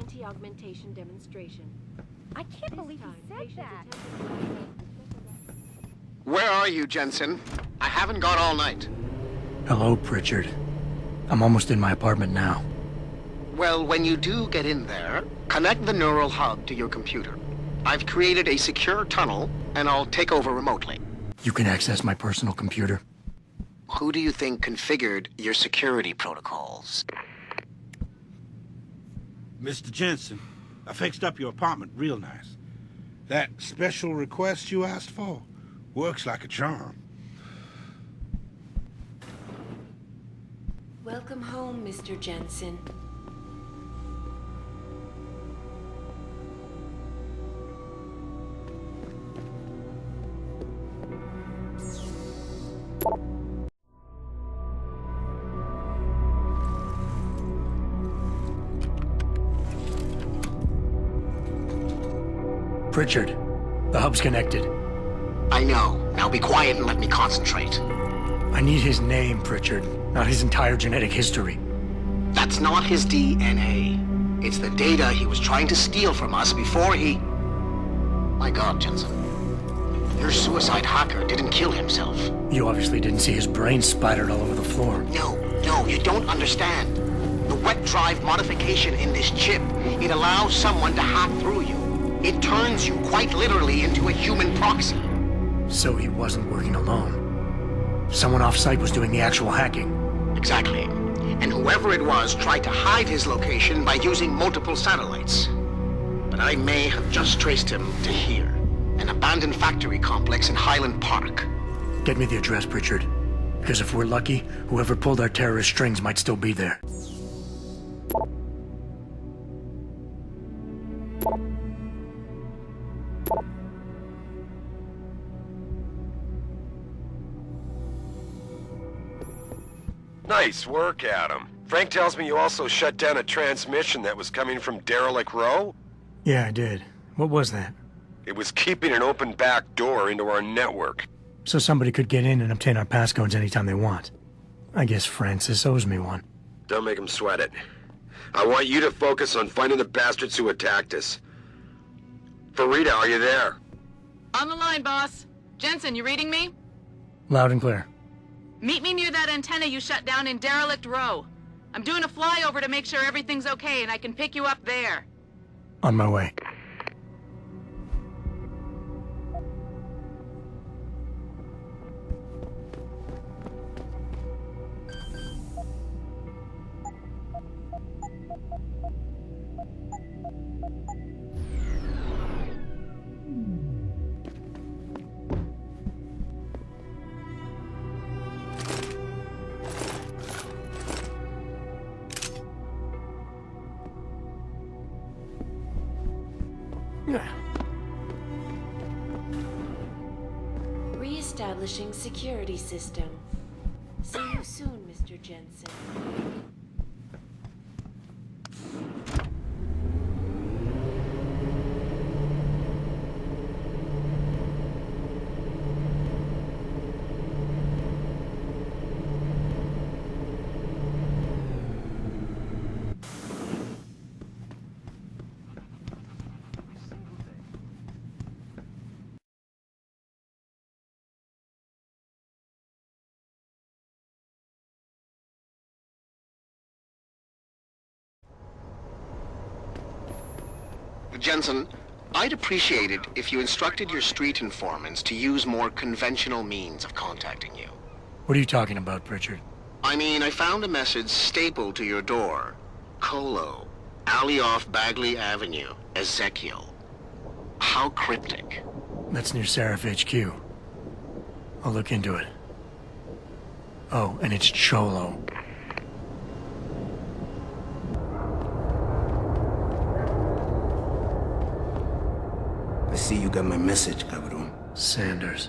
anti-augmentation demonstration. I can't believe he said that. Where are you, Jensen? I haven't gone all night. Hello, Pritchard. I'm almost in my apartment now. Well, when you do get in there, connect the neural hub to your computer. I've created a secure tunnel, and I'll take over remotely. You can access my personal computer. Who do you think configured your security protocols? Mr. Jensen, I fixed up your apartment real nice. That special request you asked for works like a charm. Welcome home, Mr. Jensen. Pritchard, the hub's connected. I know. Now be quiet and let me concentrate. I need his name, Pritchard, not his entire genetic history. That's not his DNA. It's the data he was trying to steal from us before he... My God, Jensen. Your suicide hacker didn't kill himself. You obviously didn't see his brain splattered all over the floor. No, you don't understand. The wet drive modification in this chip, it allows someone to hack through you. It turns you quite literally into a human proxy. So he wasn't working alone. Someone off-site was doing the actual hacking. Exactly. And whoever it was tried to hide his location by using multiple satellites. But I may have just traced him to here, an abandoned factory complex in Highland Park. Get me the address, Pritchard. Because if we're lucky, whoever pulled our terrorist strings might still be there. Nice work, Adam. Frank tells me you also shut down a transmission that was coming from Derelict Row? Yeah, I did. What was that? It was keeping an open back door into our network. So somebody could get in and obtain our passcodes anytime they want. I guess Francis owes me one. Don't make him sweat it. I want you to focus on finding the bastards who attacked us. Farida, are you there? On the line, boss. Jensen, you reading me? Loud and clear. Meet me near that antenna you shut down in Derelict Row. I'm doing a flyover to make sure everything's okay, and I can pick you up there. On my way. Re-establishing security system. See you soon, Mr. Jensen. Jensen, I'd appreciate it if you instructed your street informants to use more conventional means of contacting you. What are you talking about, Pritchard? I mean, I found a message stapled to your door. Colo, alley off Bagley Avenue, Ezekiel. How cryptic. That's near Seraph HQ. I'll look into it. Oh, and it's Cholo. I see you got my message, Cabrón. Sanders.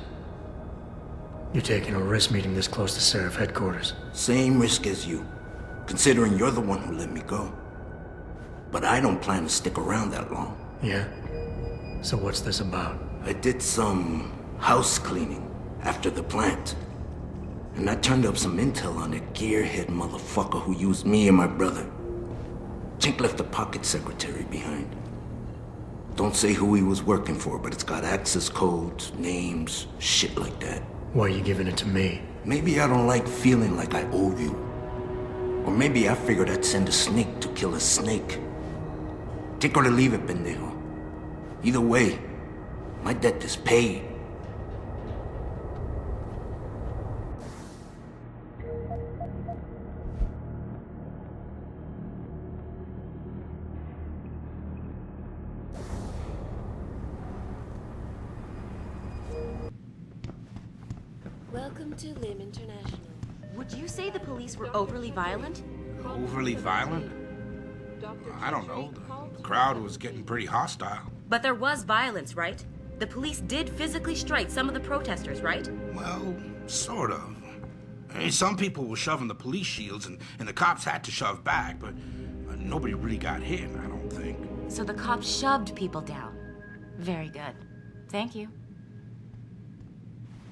You're taking a risk meeting this close to Seraph headquarters. Same risk as you, considering you're the one who let me go. But I don't plan to stick around that long. Yeah? So what's this about? I did some house cleaning after the plant. And I turned up some intel on a gearhead motherfucker who used me and my brother. Chink left the pocket secretary behind. Don't say who he was working for, but it's got access codes, names, shit like that. Why are you giving it to me? Maybe I don't like feeling like I owe you. Or maybe I figured I'd send a snake to kill a snake. Take or leave it, pendejo. Either way, my debt is paid. Welcome to Lim International. Would you say the police were overly violent? Overly violent? I don't know. The crowd was getting pretty hostile. But there was violence, right? The police did physically strike some of the protesters, right? Well, sort of. I mean, some people were shoving the police shields, and the cops had to shove back, but nobody really got hit, I don't think. So the cops shoved people down. Very good. Thank you.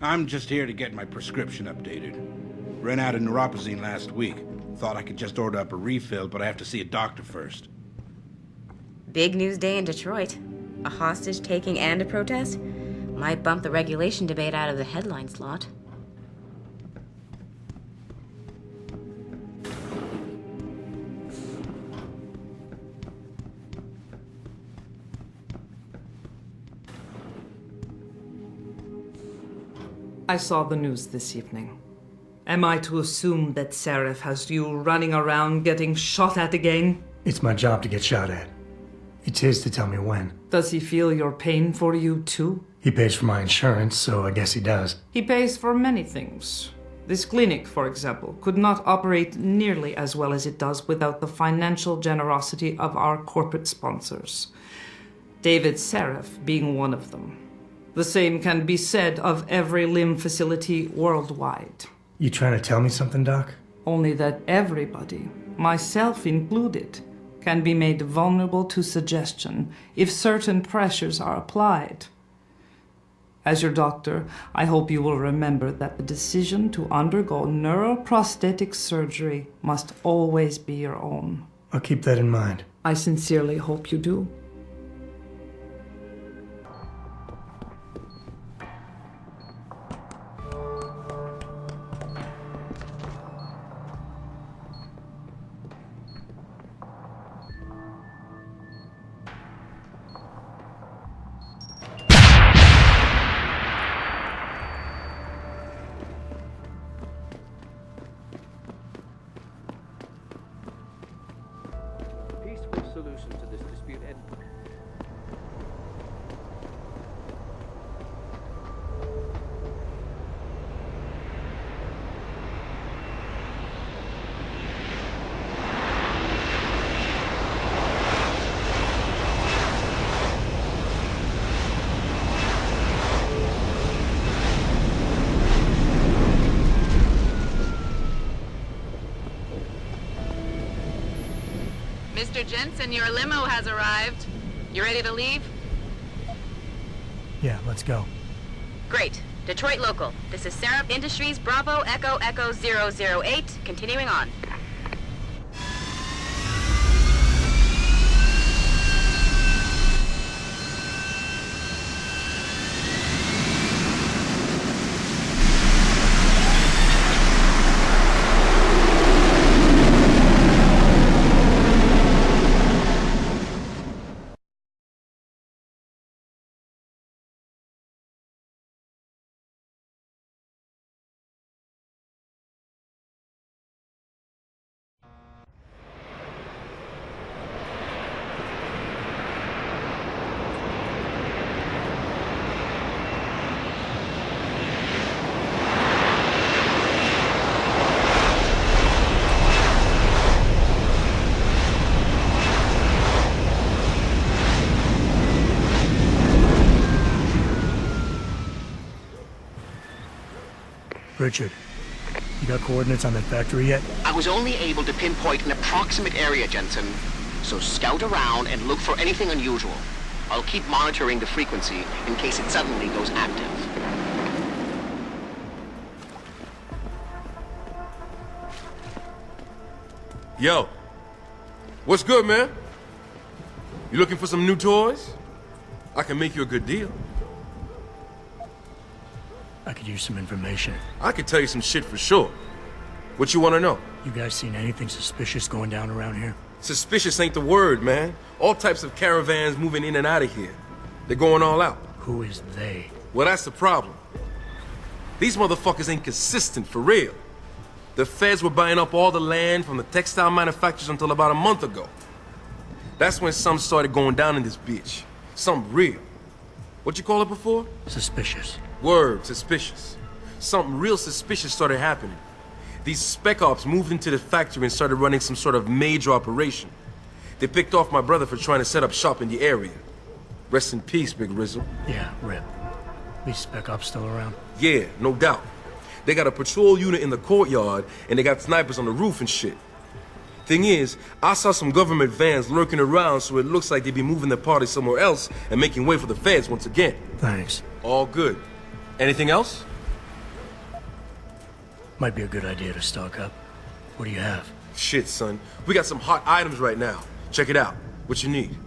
I'm just here to get my prescription updated. Ran out of neuropozyne last week. Thought I could just order up a refill, but I have to see a doctor first. Big news day in Detroit. A hostage-taking and a protest? Might bump the regulation debate out of the headline slot. I saw the news this evening. Am I to assume that Seraph has you running around getting shot at again? It's my job to get shot at. It's his to tell me when. Does he feel your pain for you too? He pays for my insurance, so I guess he does. He pays for many things. This clinic, for example, could not operate nearly as well as it does without the financial generosity of our corporate sponsors. David Seraph being one of them. The same can be said of every limb facility worldwide. You trying to tell me something, Doc? Only that everybody, myself included, can be made vulnerable to suggestion if certain pressures are applied. As your doctor, I hope you will remember that the decision to undergo neuroprosthetic surgery must always be your own. I'll keep that in mind. I sincerely hope you do. Solution to this dispute. Mr. Jensen, your limo has arrived. You ready to leave? Yeah, let's go. Great. Detroit local. This is Seraph Industries Bravo Echo Echo 008, continuing on. Richard, you got coordinates on that factory yet? I was only able to pinpoint an approximate area, Jensen. So scout around and look for anything unusual. I'll keep monitoring the frequency in case it suddenly goes active. Yo, What's good, man? You looking for some new toys? I can make you a good deal. I could use some information. I could tell you some shit for sure. What you want to know? You guys seen anything suspicious going down around here? Suspicious ain't the word, man. All types of caravans moving in and out of here. They're going all out. Who is they? Well, that's the problem. These motherfuckers ain't consistent, for real. The feds were buying up all the land from the textile manufacturers until about a month ago. That's when some started going down in this bitch. Something real. What you call it before? Suspicious. Word, suspicious. Something real suspicious started happening. These spec ops moved into the factory and started running some sort of major operation. They picked off my brother for trying to set up shop in the area. Rest in peace, Big Rizzle. Yeah, rip. These spec ops still around? Yeah, no doubt. They got a patrol unit in the courtyard, and they got snipers on the roof and shit. Thing is, I saw some government vans lurking around, so it looks like they be moving the party somewhere else and making way for the feds once again. Thanks. All good. Anything else? Might be a good idea to stock up. What do you have? Shit, son. We got some hot items right now. Check it out. What you need?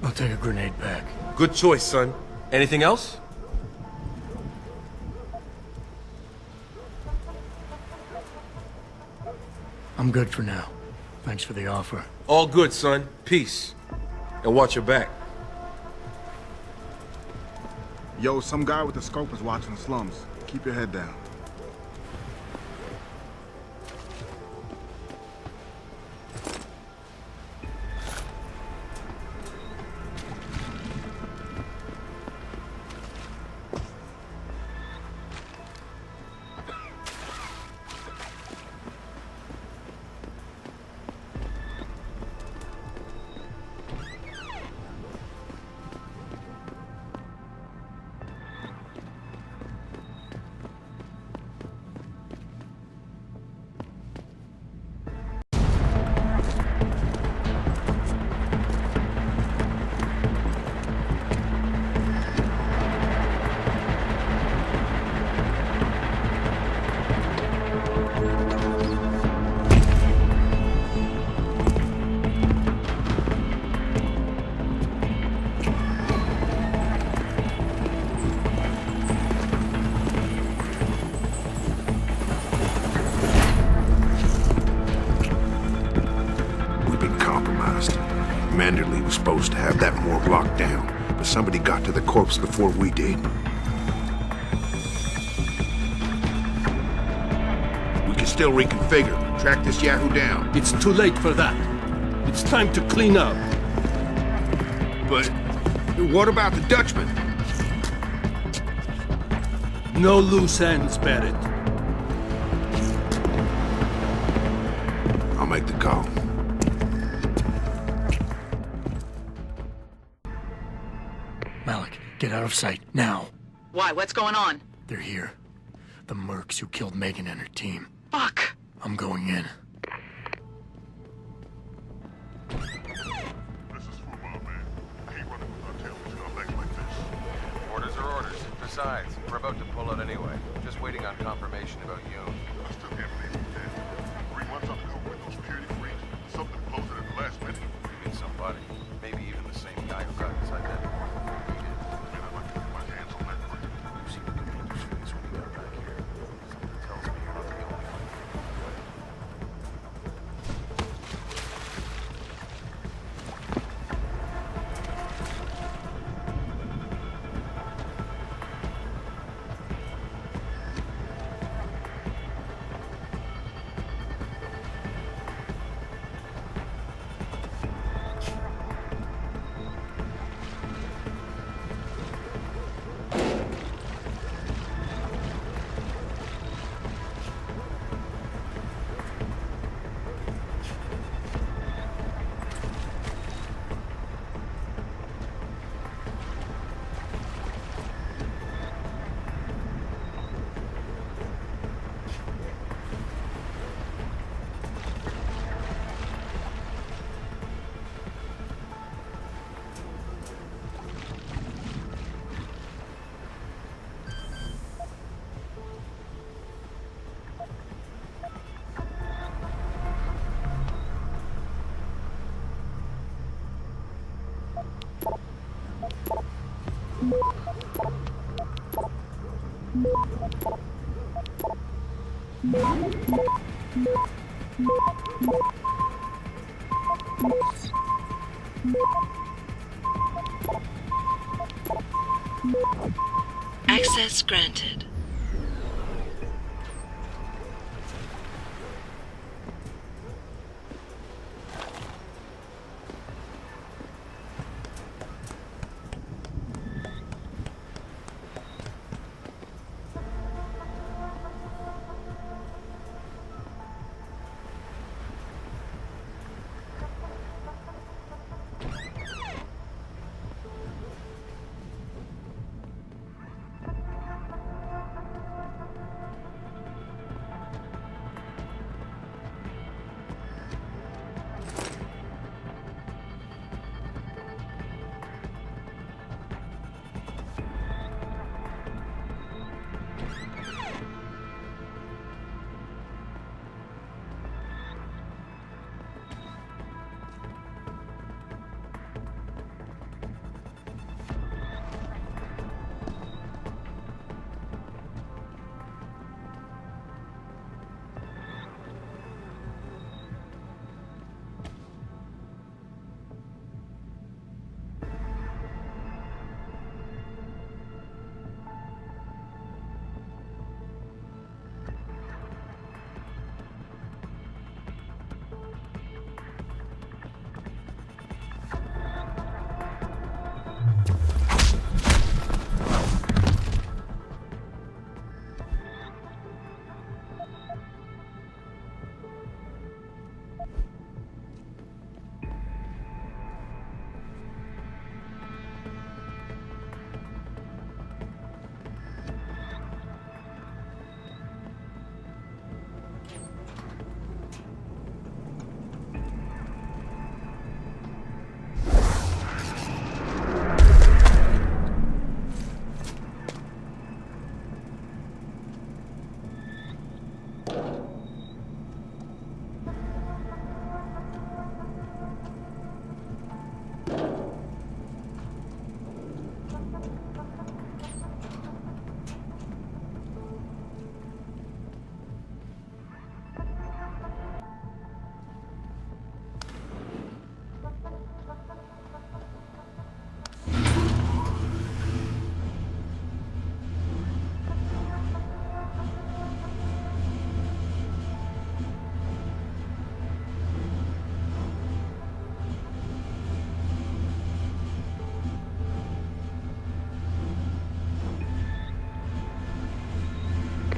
I'll take a grenade pack. Good choice, son. Anything else? I'm good for now. Thanks for the offer. All good, son. Peace. And watch your back. Yo, some guy with a scope is watching the slums. Keep your head down. Manderley was supposed to have that morgue locked down, but somebody got to the corpse before we did. We can still reconfigure, track this Yahoo down. It's too late for that. It's time to clean up. But what about the Dutchman? No loose ends, Barrett. I'll make the call. Malik, get out of sight, now. Why? What's going on? They're here. The mercs who killed Megan and her team. Fuck. I'm going in. This is Fema, man. I hate running with our tail between our legs like this. Orders are orders. Besides, we're about to pull out anyway. Just waiting on confirmation about you. I still can't believe you did. 3 months up to help with those security freaks. Something closed it at the last minute. You mean somebody. Maybe even the same guy who got his identity. Man, I'd like to get my hands on that quick. You see the computer's face when we got back here. Something tells me you're not the only one. Access granted.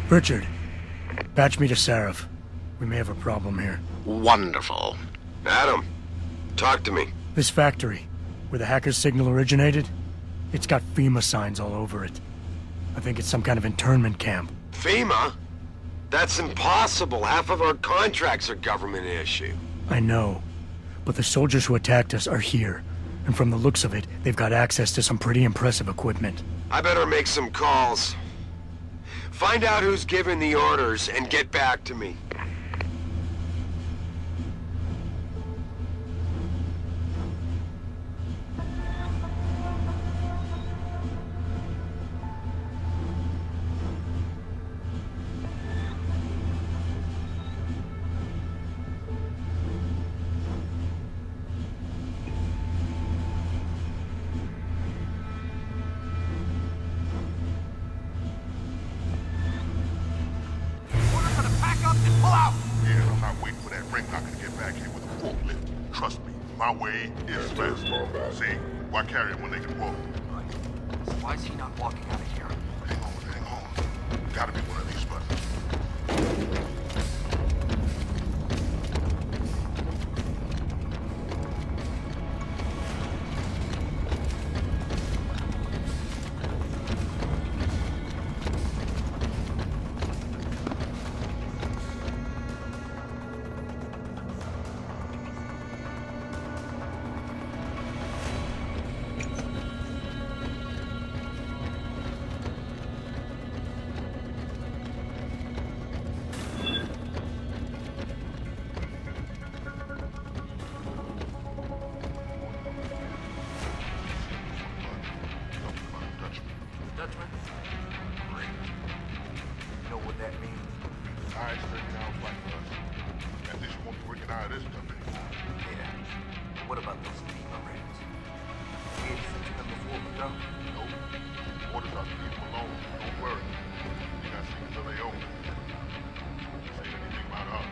Richard, patch me to Sarif. We may have a problem here. Wonderful. Adam, talk to me. This factory, where the hacker's signal originated, it's got Fema signs all over it. I think it's some kind of internment camp. Fema? That's impossible. Half of our contracts are government issue. I know, but the soldiers who attacked us are here. And from the looks of it, they've got access to some pretty impressive equipment. I better make some calls. Find out who's giving the orders and get back to me. Yeah, I'm not waiting for that ring knocker to get back here with a forklift. Trust me, my way is faster. See, why carry him when they can walk? So why is he not walking out of here? Hang on. Gotta be one of these buttons. What about those Fema rats? You ain't seen them before, Miguel? Nope. Orders are to leave them alone. Don't worry. You got to see until they open. Say anything about her.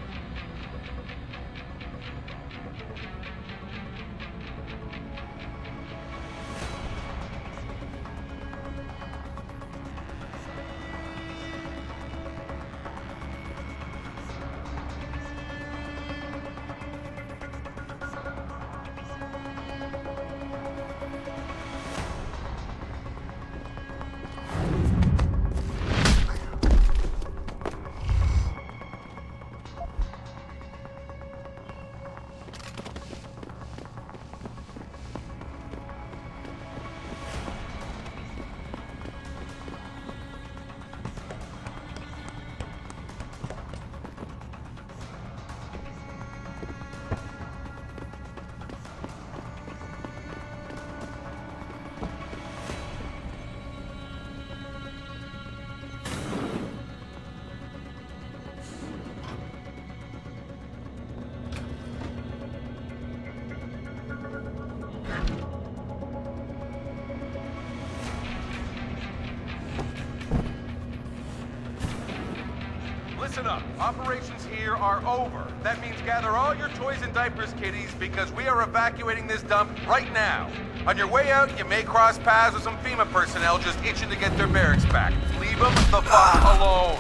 Listen up. Operations here are over. That means gather all your toys and diapers, kiddies, because we are evacuating this dump right now. On your way out, you may cross paths with some Fema personnel just itching to get their barracks back. Leave them the fuck alone.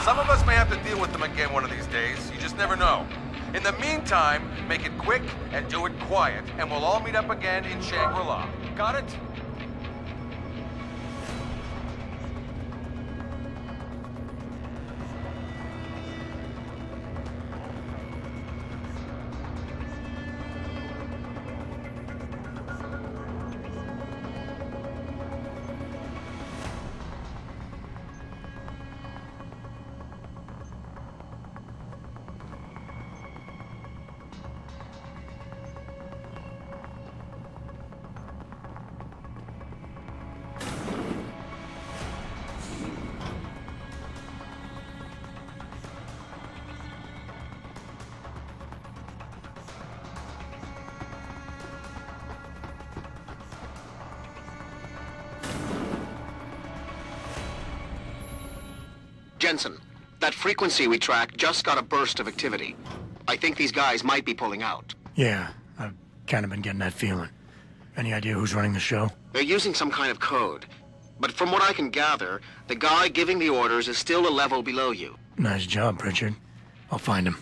Some of us may have to deal with them again one of these days. You just never know. In the meantime, make it quick and do it quiet, and we'll all meet up again in Shangri-La. Got it? Jensen, that frequency we tracked just got a burst of activity. I think these guys might be pulling out. Yeah, I've kind of been getting that feeling. Any idea who's running the show? They're using some kind of code. But from what I can gather, the guy giving the orders is still a level below you. Nice job, Pritchard. I'll find him.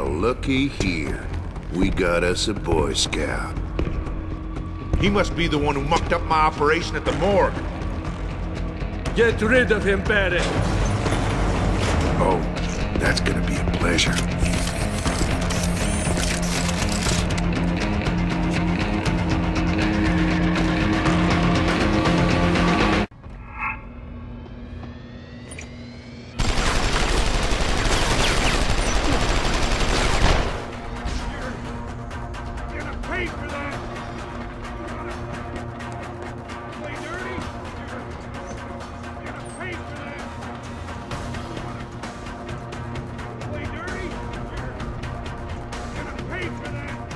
Looky here. We got us a Boy Scout. He must be the one who mucked up my operation at the morgue. Get rid of him, Barrett. Oh, that's gonna be a pleasure. Pay for that!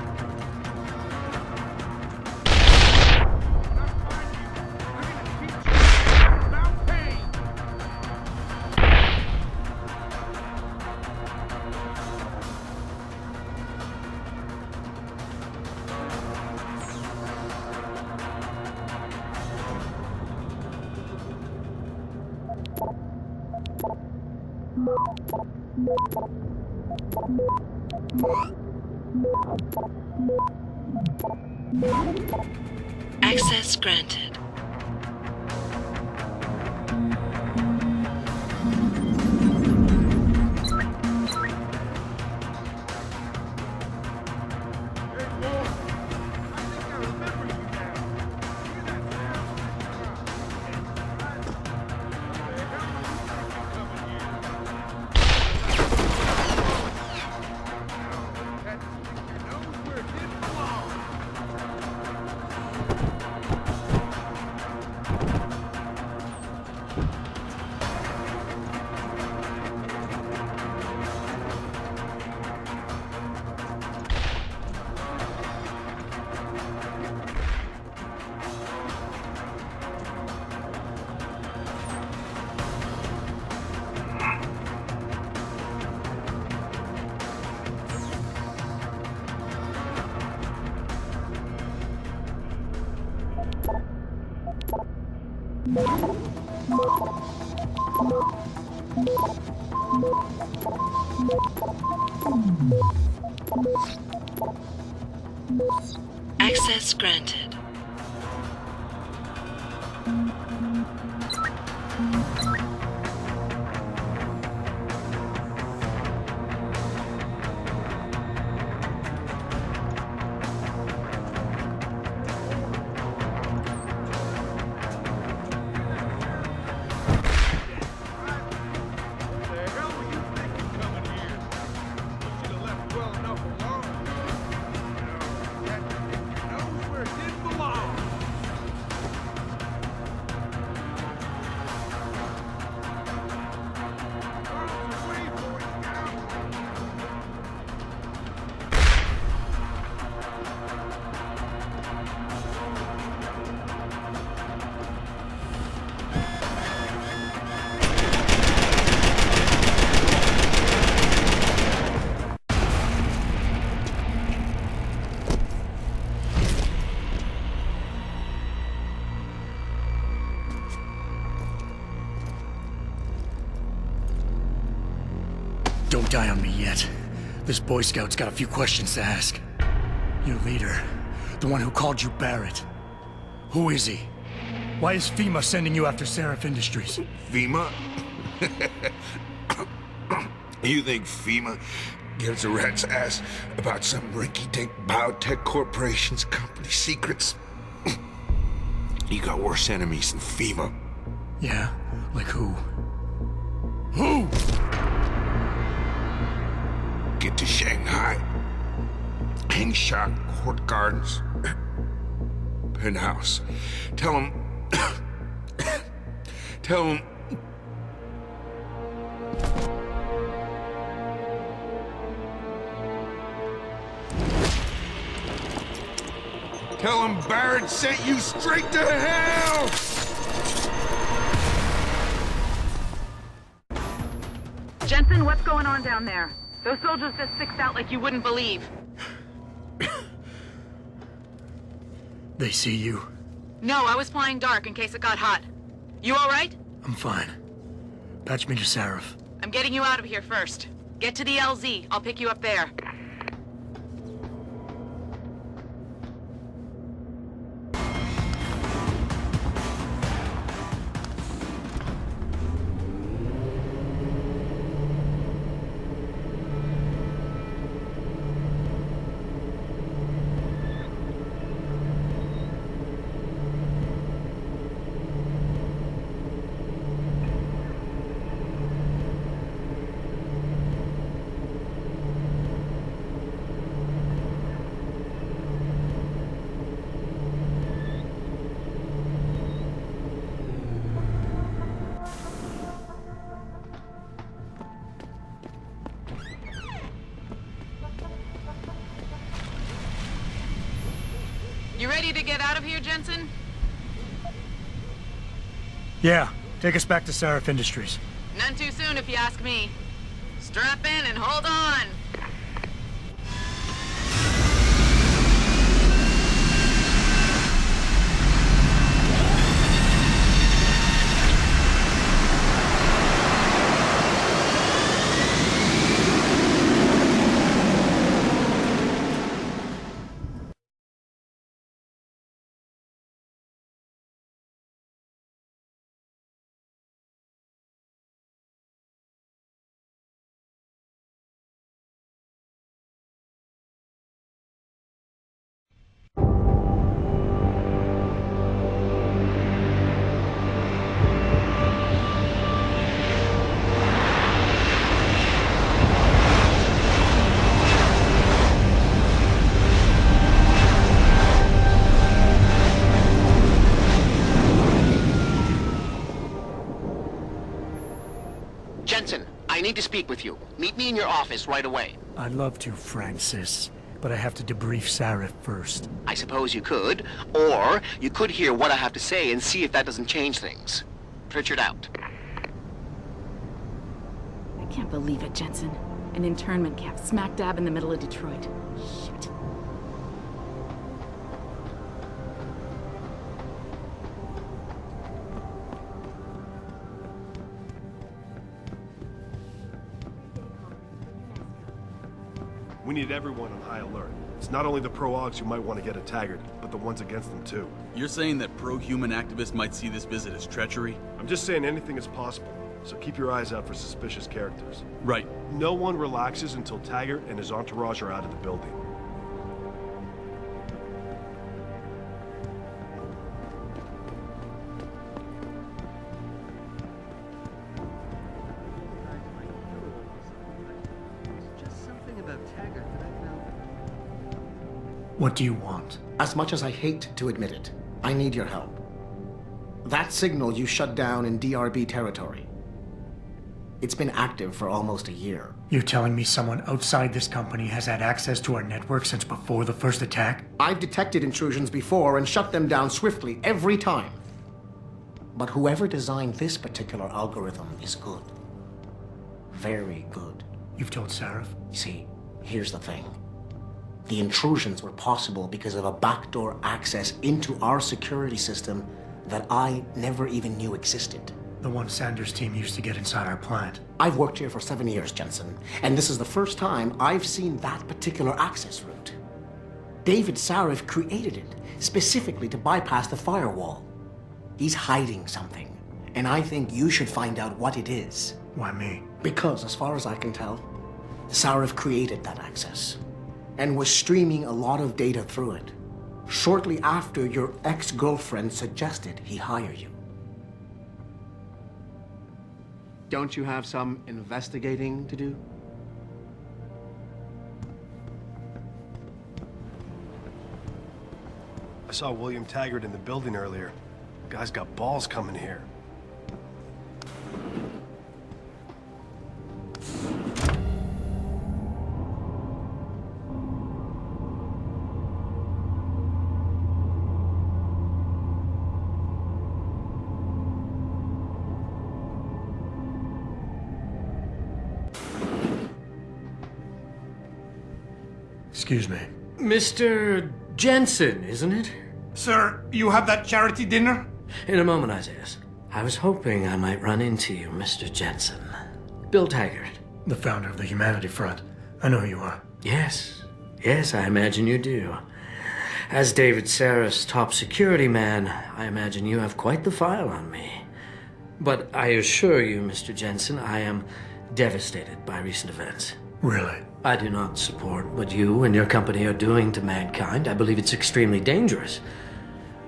Access granted. Access granted. Don't die on me yet. This Boy Scout's got a few questions to ask. Your leader, the one who called you Barrett. Who is he? Why is Fema sending you after Seraph Industries? Fema? You think Fema gives a rat's ass about some rinky-dink biotech corporation's company secrets? You got worse enemies than Fema. Yeah? Like who? Who? Get to Shanghai. Hangshot Court Gardens. Penthouse. Tell him... Tell him... Tell him Barrett sent you straight to hell! Jensen, what's going on down there? Those soldiers just sixed out like you wouldn't believe. They see you? No, I was flying dark in case it got hot. You all right? I'm fine. Patch me to Seraph. I'm getting you out of here first. Get to the LZ. I'll pick you up there. You ready to get out of here, Jensen? Yeah, take us back to Seraph Industries. None too soon, if you ask me. Strap in and hold on. need to speak with you. Meet me in your office right away. I'd love to, Francis, but I have to debrief Sarif first. I suppose you could, or you could hear what I have to say and see if that doesn't change things. Pritchard out. I can't believe it, Jensen. An internment camp smack dab in the middle of Detroit. Shit. We need everyone on high alert. It's not only the pro-Augs who might want to get at Taggart, but the ones against them too. You're saying that pro-human activists might see this visit as treachery? I'm just saying anything is possible, so keep your eyes out for suspicious characters. Right. No one relaxes until Taggart and his entourage are out of the building. What do you want? As much as I hate to admit it, I need your help. That signal you shut down in DRB territory. It's been active for almost a year. You're telling me someone outside this company has had access to our network since before the first attack? I've detected intrusions before and shut them down swiftly every time. But whoever designed this particular algorithm is good. Very good. You've told Sarif? See, here's the thing. The intrusions were possible because of a backdoor access into our security system that I never even knew existed. The one Sanders' team used to get inside our plant. I've worked here for 7 years, Jensen, and this is the first time I've seen that particular access route. David Sarif created it specifically to bypass the firewall. He's hiding something, and I think you should find out what it is. Why me? Because, as far as I can tell, Sarif created that access and was streaming a lot of data through it, shortly after your ex-girlfriend suggested he hire you. Don't you have some investigating to do? I saw William Taggart in the building earlier. Guy's got balls coming here. Excuse me. Mr. Jensen, isn't it? Sir, you have that charity dinner? In a moment, Isaiah. I was hoping I might run into you, Mr. Jensen. Bill Taggart. The founder of the Humanity Front. I know who you are. Yes. Yes, I imagine you do. As David Sarif's top security man, I imagine you have quite the file on me. But I assure you, Mr. Jensen, I am devastated by recent events. Really? I do not support what you and your company are doing to mankind. I believe it's extremely dangerous.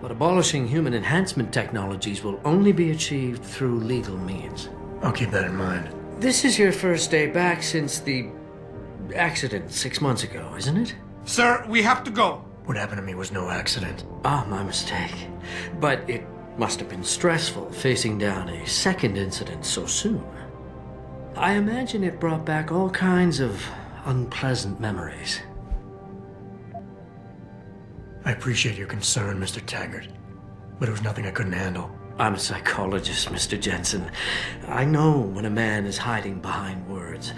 But abolishing human enhancement technologies will only be achieved through legal means. I'll keep that in mind. This is your first day back since the accident 6 months ago, isn't it? Sir, we have to go. What happened to me was no accident. Ah, my mistake. But it must have been stressful facing down a second incident so soon. I imagine it brought back all kinds of unpleasant memories. I appreciate your concern, Mr. Taggart, but it was nothing I couldn't handle. I'm a psychologist, Mr. Jensen. I know when a man is hiding behind words.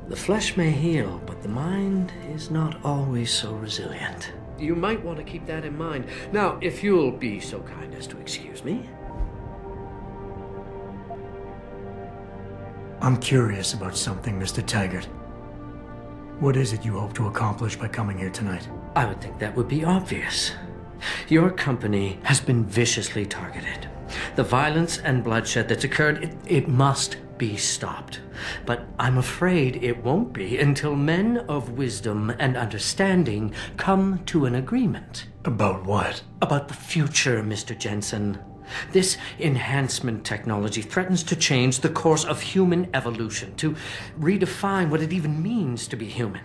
The flesh may heal, but the mind is not always so resilient. You might want to keep that in mind. Now, if you'll be so kind as to excuse me. I'm curious about something, Mr. Taggart. What is it you hope to accomplish by coming here tonight? I would think that would be obvious. Your company has been viciously targeted. The violence and bloodshed that's occurred, it must be stopped. But I'm afraid it won't be until men of wisdom and understanding come to an agreement. About what? About the future, Mr. Jensen. This enhancement technology threatens to change the course of human evolution, to redefine what it even means to be human.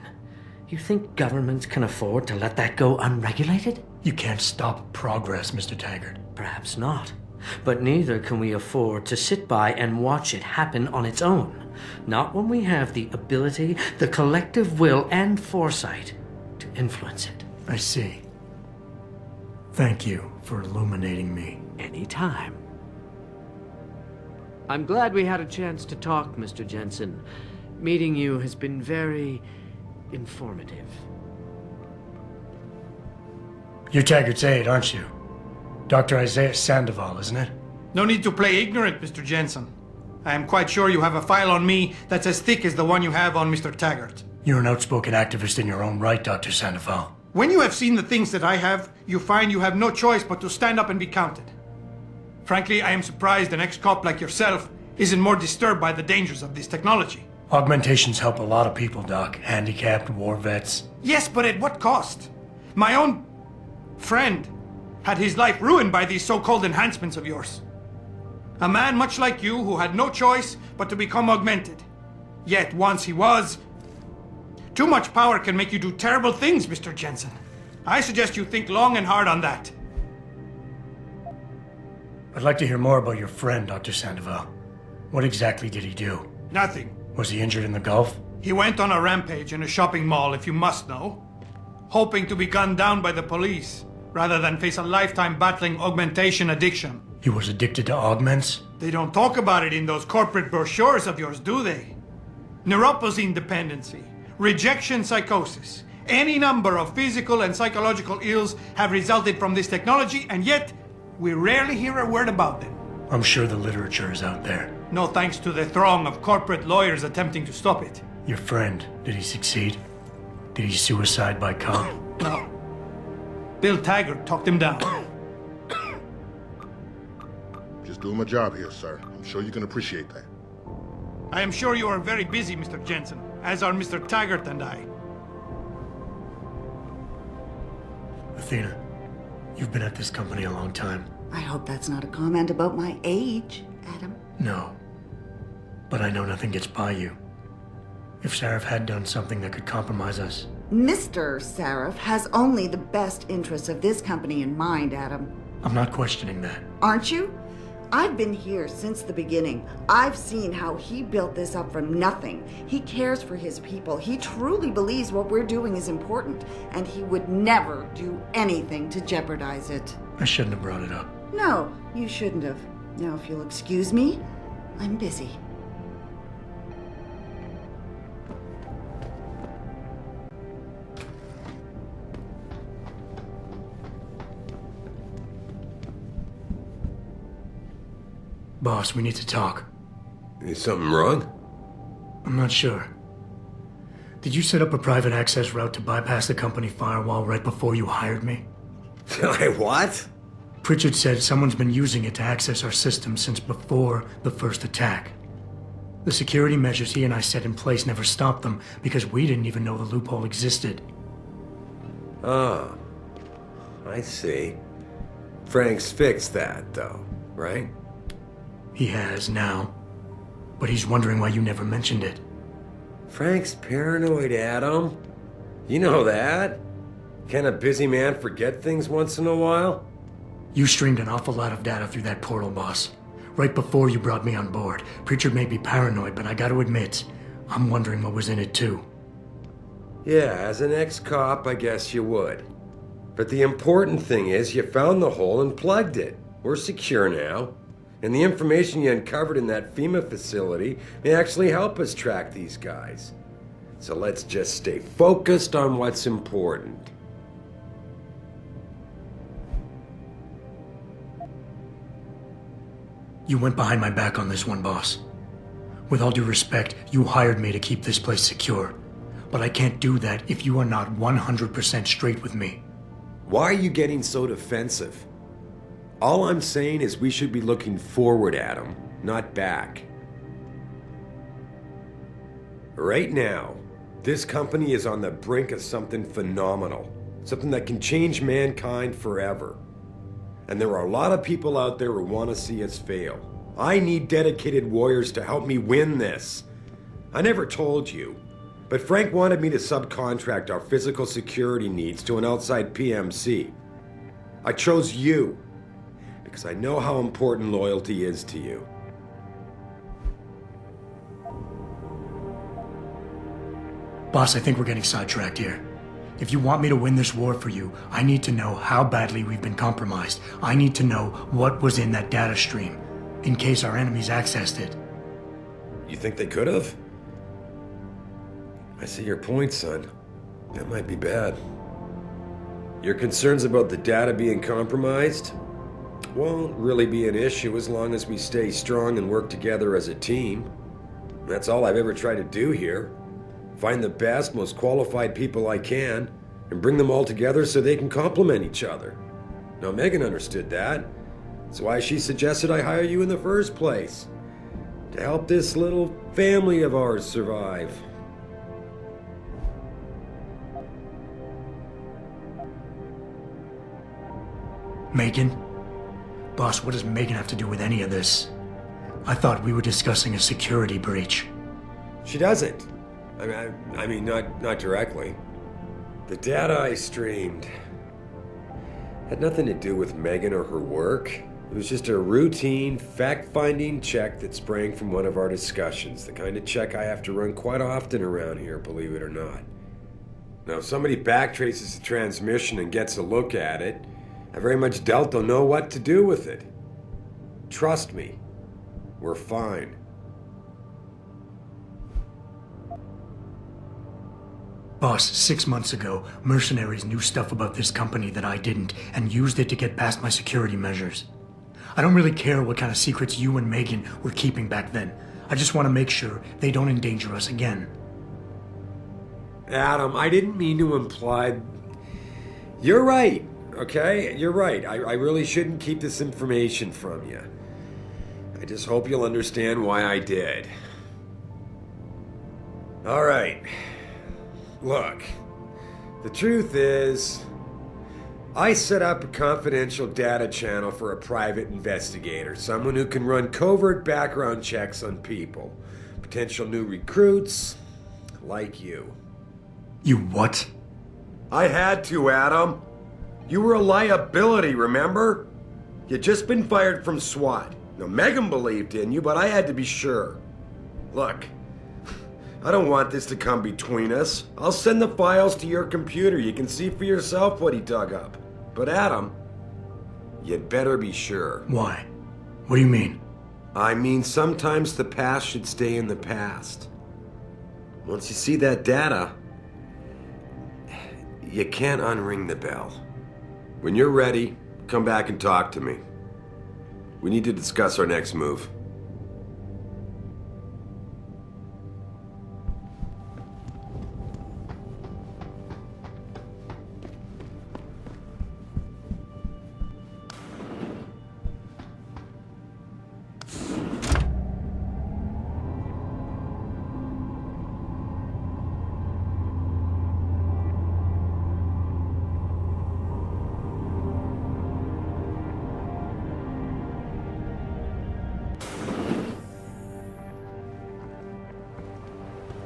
You think governments can afford to let that go unregulated? You can't stop progress, Mr. Taggart. Perhaps not. But neither can we afford to sit by and watch it happen on its own. Not when we have the ability, the collective will, and foresight to influence it. I see. Thank you for illuminating me. Anytime. I'm glad we had a chance to talk, Mr. Jensen. Meeting you has been very informative. You're Taggart's aide, aren't you? Dr. Isaiah Sandoval, isn't it? No need to play ignorant, Mr. Jensen. I am quite sure you have a file on me that's as thick as the one you have on Mr. Taggart. You're an outspoken activist in your own right, Dr. Sandoval. When you have seen the things that I have, you find you have no choice but to stand up and be counted. Frankly, I am surprised an ex-cop like yourself isn't more disturbed by the dangers of this technology. Augmentations help a lot of people, Doc. Handicapped, war vets. Yes, but at what cost? My own friend had his life ruined by these so-called enhancements of yours. A man much like you who had no choice but to become augmented. Yet once he was... Too much power can make you do terrible things, Mr. Jensen. I suggest you think long and hard on that. I'd like to hear more about your friend, Dr. Sandoval. What exactly did he do? Nothing. Was he injured in the Gulf? He went on a rampage in a shopping mall, if you must know. Hoping to be gunned down by the police, rather than face a lifetime battling augmentation addiction. He was addicted to augments? They don't talk about it in those corporate brochures of yours, do they? Neuroposine dependency, rejection psychosis, any number of physical and psychological ills have resulted from this technology, and yet we rarely hear a word about them. I'm sure the literature is out there. No thanks to the throng of corporate lawyers attempting to stop it. Your friend, did he succeed? Did he suicide by cop? No. Bill Taggart talked him down. Just doing my job here, sir. I'm sure you can appreciate that. I am sure you are very busy, Mr. Jensen, as are Mr. Taggart and I. Athena, you've been at this company a long time. I hope that's not a comment about my age, Adam. No. But I know nothing gets by you. If Sarif had done something that could compromise us... Mr. Sarif has only the best interests of this company in mind, Adam. I'm not questioning that. Aren't you? I've been here since the beginning. I've seen how he built this up from nothing. He cares for his people. He truly believes what we're doing is important, and he would never do anything to jeopardize it. I shouldn't have brought it up. No, you shouldn't have. Now, if you'll excuse me, I'm busy. Boss, we need to talk. Is something wrong? I'm not sure. Did you set up a private access route to bypass the company firewall right before you hired me? What? Pritchard said someone's been using it to access our system since before the first attack. The security measures he and I set in place never stopped them because we didn't even know the loophole existed. Oh, I see. Frank's fixed that, though, right? He has now, but he's wondering why you never mentioned it. Frank's paranoid, Adam. You know that. Can a busy man forget things once in a while? You streamed an awful lot of data through that portal, boss. Right before you brought me on board. Pritchard may be paranoid, but I gotta admit, I'm wondering what was in it too. Yeah, as an ex-cop, I guess you would. But the important thing is you found the hole and plugged it. We're secure now. And the information you uncovered in that Fema facility may actually help us track these guys. So let's just stay focused on what's important. You went behind my back on this one, boss. With all due respect, you hired me to keep this place secure. But I can't do that if you are not 100% straight with me. Why are you getting so defensive? All I'm saying is we should be looking forward at him, not back. Right now, this company is on the brink of something phenomenal. Something that can change mankind forever. And there are a lot of people out there who want to see us fail. I need dedicated warriors to help me win this. I never told you, but Frank wanted me to subcontract our physical security needs to an outside PMC. I chose you. because I know how important loyalty is to you. Boss, I think we're getting sidetracked here. If you want me to win this war for you, I need to know how badly we've been compromised. I need to know what was in that data stream, in case our enemies accessed it. You think they could have? I see your point, son. That might be bad. Your concerns about the data being compromised won't really be an issue as long as we stay strong and work together as a team. That's all I've ever tried to do here. Find the best, most qualified people I can, and bring them all together so they can complement each other. Now, Megan understood that. That's why she suggested I hire you in the first place. To help this little family of ours survive. Megan? Boss, what does Megan have to do with any of this? I thought we were discussing a security breach. She doesn't. I mean, not directly. The data I streamed had nothing to do with Megan or her work. It was just a routine, fact-finding check that sprang from one of our discussions. The kind of check I have to run quite often around here, believe it or not. Now, if somebody backtraces the transmission and gets a look at it, I very much doubt they'll know what to do with it. Trust me, we're fine. Boss, 6 months ago, mercenaries knew stuff about this company that I didn't, and used it to get past my security measures. I don't really care what kind of secrets you and Megan were keeping back then. I just want to make sure they don't endanger us again. Adam, I didn't mean to imply... You're right, okay? You're right. I really shouldn't keep this information from you. I just hope you'll understand why I did. All right. Look, the truth is, I set up a confidential data channel for a private investigator, someone who can run covert background checks on people, potential new recruits, like you. You what? I had to, Adam. You were a liability, remember? You'd just been fired from SWAT. Now, Megan believed in you, but I had to be sure. Look, I don't want this to come between us. I'll send the files to your computer. You can see for yourself what he dug up. But Adam, you'd better be sure. Why? What do you mean? I mean, sometimes the past should stay in the past. Once you see that data, you can't unring the bell. When you're ready, come back and talk to me. We need to discuss our next move.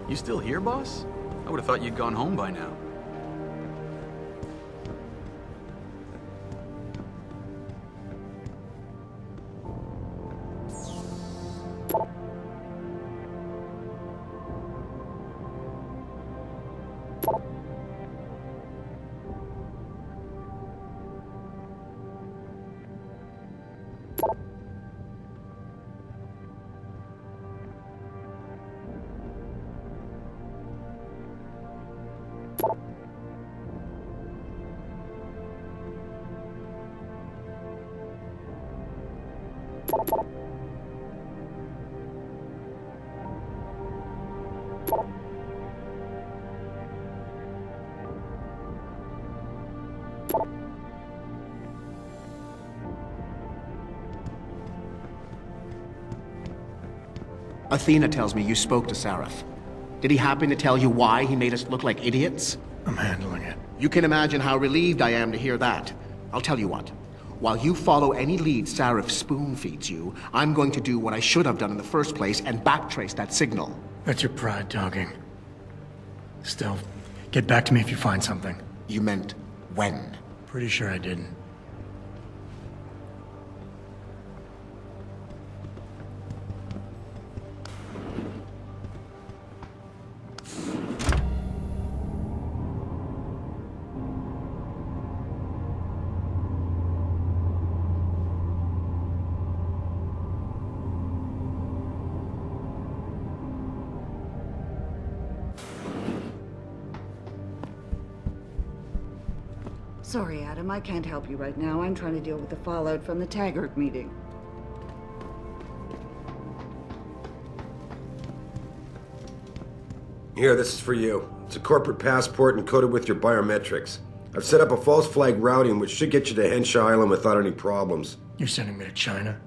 You still here, boss? I would have thought you'd gone home by now. Athena tells me you spoke to Sareth. Did he happen to tell you why he made us look like idiots? I'm handling it. You can imagine how relieved I am to hear that. I'll tell you what. While you follow any lead Sareth spoon-feeds you, I'm going to do what I should have done in the first place and backtrace that signal. That's your pride talking. Still, get back to me if you find something. You meant when? Pretty sure I didn't. Sorry, Adam, I can't help you right now. I'm trying to deal with the fallout from the Taggart meeting. Here, this is for you. It's a corporate passport encoded with your biometrics. I've set up a false flag routing which should get you to Henshaw Island without any problems. You're sending me to China?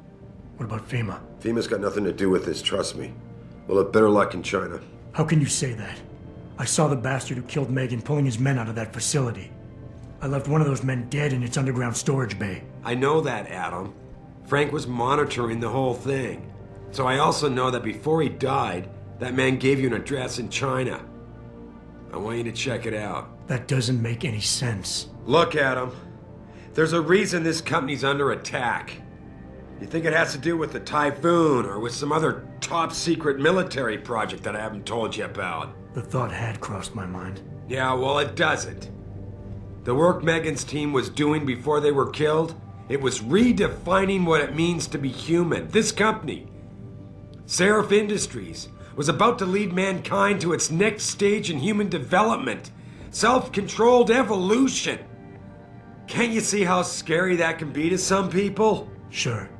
What about Fema? Fema's got nothing to do with this, trust me. We'll have better luck in China. How can you say that? I saw the bastard who killed Megan pulling his men out of that facility. I left one of those men dead in its underground storage bay. I know that, Adam. Frank was monitoring the whole thing. So I also know that before he died, that man gave you an address in China. I want you to check it out. That doesn't make any sense. Look, Adam. There's a reason this company's under attack. You think it has to do with the typhoon or with some other top-secret military project that I haven't told you about? The thought had crossed my mind. Yeah, well, it doesn't. The work Megan's team was doing before they were killed, it was redefining what it means to be human. This company, Seraph Industries, was about to lead mankind to its next stage in human development. Self-controlled evolution. Can't you see how scary that can be to some people? Sure.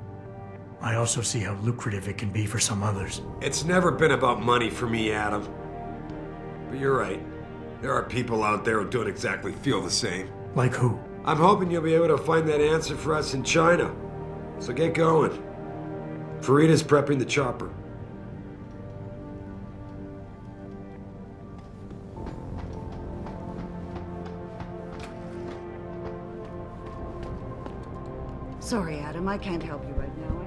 I also see how lucrative it can be for some others. It's never been about money for me, Adam. But you're right. There are people out there who don't exactly feel the same. Like who? I'm hoping you'll be able to find that answer for us in China. So get going. Farida's prepping the chopper. Sorry, Adam, I can't help you right now.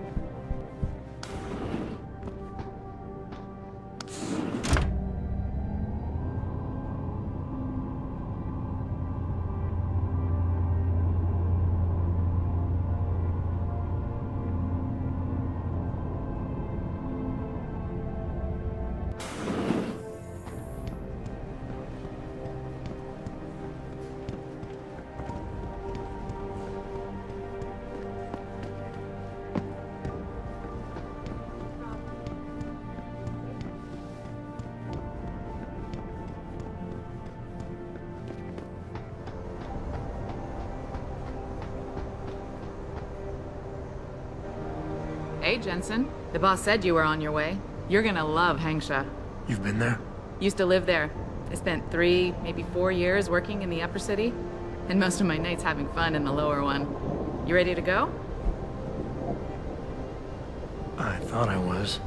Hey, Jensen. The boss said you were on your way. You're gonna love Hangsha. You've been there? Used to live there. I spent 3, maybe 4 years working in the upper city, and most of my nights having fun in the lower one. You ready to go? I thought I was.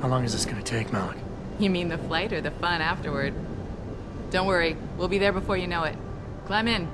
How long is this gonna take, Malik? You mean the flight or the fun afterward? Don't worry, we'll be there before you know it. Climb in.